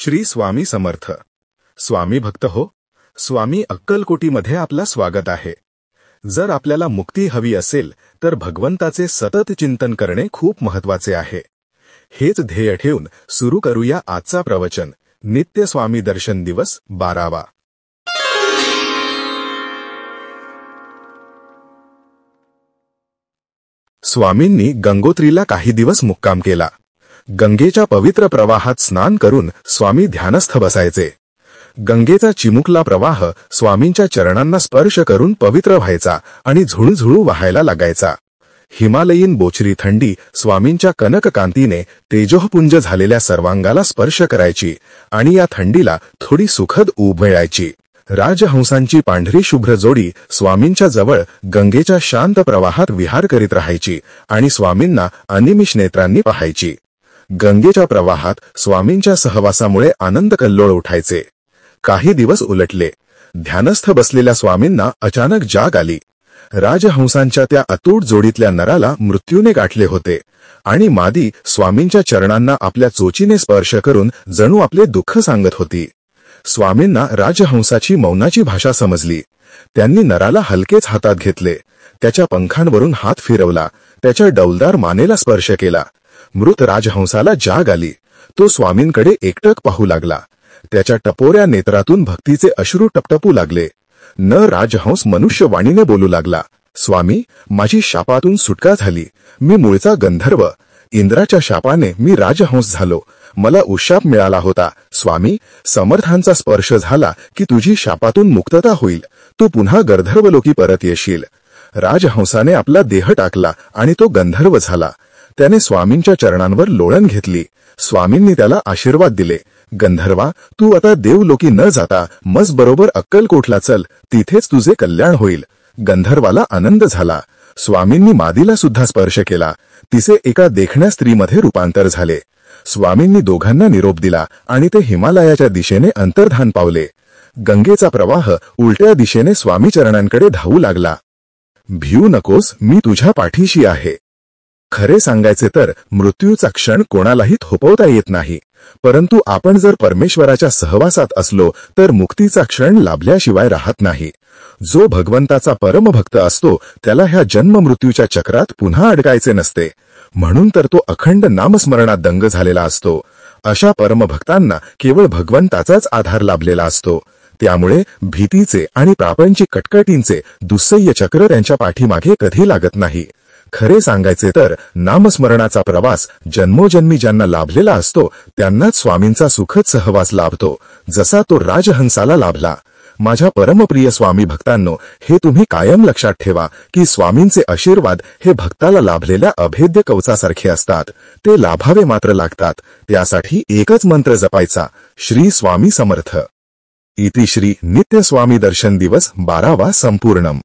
श्री स्वामी समर्थ। स्वामी भक्त हो, स्वामी अक्कलकोटीमध्ये आपला स्वागत आहे। जर आपल्याला मुक्ती हवी असेल तर भगवंताचे सतत चिंतन करणे खूप महत्त्वाचे आहे। हेच ध्येय ठेवून सुरू करूया आजचा प्रवचन। नित्य स्वामी दर्शन दिवस 12वा। स्वामींनी गंगोत्रीला काही दिवस मुक्काम केला। गंगेच्या पवित्र प्रवाहात स्नान करून स्वामी ध्यानस्थ बसायचे। गंगेचा चिमुकला प्रवाह स्वामींच्या चरणांना स्पर्श करून पवित्र व्हायचा आणि झुळझुळू वाहायला लागायचा। हिमालयीन बोचरी थंडी स्वामींच्या कनककांतीने तेजोपुंज झालेल्या सर्वांगाला स्पर्श करायची आणि या थंडीला थोडी सुखद ऊब मिळायची। राजहंसांची पांढरी शुभ्र जोडी स्वामींच्या जवळ गंगेच्या शांत प्रवाहात विहार करीत राहायची आणि स्वामींना अनिमिष नेत्रांनी पाहायची। गंगेच्या प्रवाहात स्वामींच्या सहवासामुळे आनंद कल्लोळ उठायचे। काही दिवस उलटले। ध्यानस्थ बसलेल्या स्वामींना अचानक जाग आली। राजहंसांच्या त्या अतूट जोडीतल्या नराला मृत्यूने गाठले होते आणि मादी स्वामींच्या चरणांना आपल्या चोचीने स्पर्श करून जणू आपले दुःख सांगत होती। स्वामींना राजहंसाची मौनाची भाषा समजली। त्यांनी नराला हलकेच हातात घेतले, त्याच्या पंखांवरून हात फिरवला, त्याच्या डौलदार मानेला स्पर्श केला। मृत राजहंसाला जाग आली। तो स्वामींकडे एकटक पाहू लागला। त्याच्या टपोऱ्या नेत्रातून भक्तीचे अश्रू टपटपू लागले। न राजहंस मनुष्यवाणीने बोलू लागला, स्वामी, माझी शापातून सुटका झाली। मी मूळचा गंधर्व। इंद्राच्या शापाने मी राजहंस झालो। मला उशाप मिळाला होता। स्वामी, समर्थांचा स्पर्श झाला की तुझी शापातून मुक्तता होईल। तू पुन्हा गंधर्वलोकी परत येशील। राजहंसाने आपला देह टाकला आणि तो गंधर्व झाला। त्याने स्वामींच्या चरणांवर लोळण घेतली। स्वामींनी त्याला आशीर्वाद दिले, गंधर्वा, तू आता देवलोकी न जाता मज बरोबर अक्कलकोटला चल, तिथेच तुझे कल्याण होईल। गंधर्वाला आनंद झाला। स्वामींनी मादीला सुद्धा स्पर्श केला। तिचे एका देखण्या स्त्रीमध्ये रूपांतर झाले। स्वामींनी दोघांना निरोप दिला आणि ते हिमालयाच्या दिशेने अंतर्धान पावले। गंगेचा प्रवाह उलट्या दिशेने स्वामी चरणांकडे धावू लागला। भिऊ नकोस, मी तुझ्या पाठीशी आहे। खरे सांगायचे तर मृत्यूचा क्षण कोणालाही थोपवता येत नाही, परंतु आपण जर परमेश्वराच्या सहवासात असलो तर मुक्तीचा क्षण लाभल्याशिवाय राहत नाही। जो भगवंताचा परमभक्त असतो त्याला ह्या जन्म मृत्यूच्या चक्रात पुन्हा अडकायचे नसते, म्हणून तर तो अखंड नामस्मरणात दंग झालेला असतो। अशा परमभक्तांना केवळ भगवंताचाच आधार लाभलेला असतो। त्यामुळे भीतीचे आणि प्रापंचिक कटकटींचे दुस्सह्य चक्र त्यांच्या पाठीमागे कधी लागत नाही। खरे सांगायचे तर नामस्मरणाचा प्रवास जन्मोजन्मी ज्यांना लाभलेला असतो त्यांनाच स्वामींचा सुखद सहवास लाभतो, जसा तो राजहंसाला लाभला। माझ्या परमप्रिय स्वामी भक्तांनो, हे तुम्ही कायम लक्षात ठेवा की स्वामींचे आशीर्वाद हे भक्ताला लाभलेल्या अभेद्य कवचासारखे असतात। ते लाभावे मात्र लागतात। त्यासाठी एकच मंत्र जपायचा, श्री स्वामी समर्थ। इति श्री नित्य स्वामी दर्शन दिवस 12वा संपूर्णम।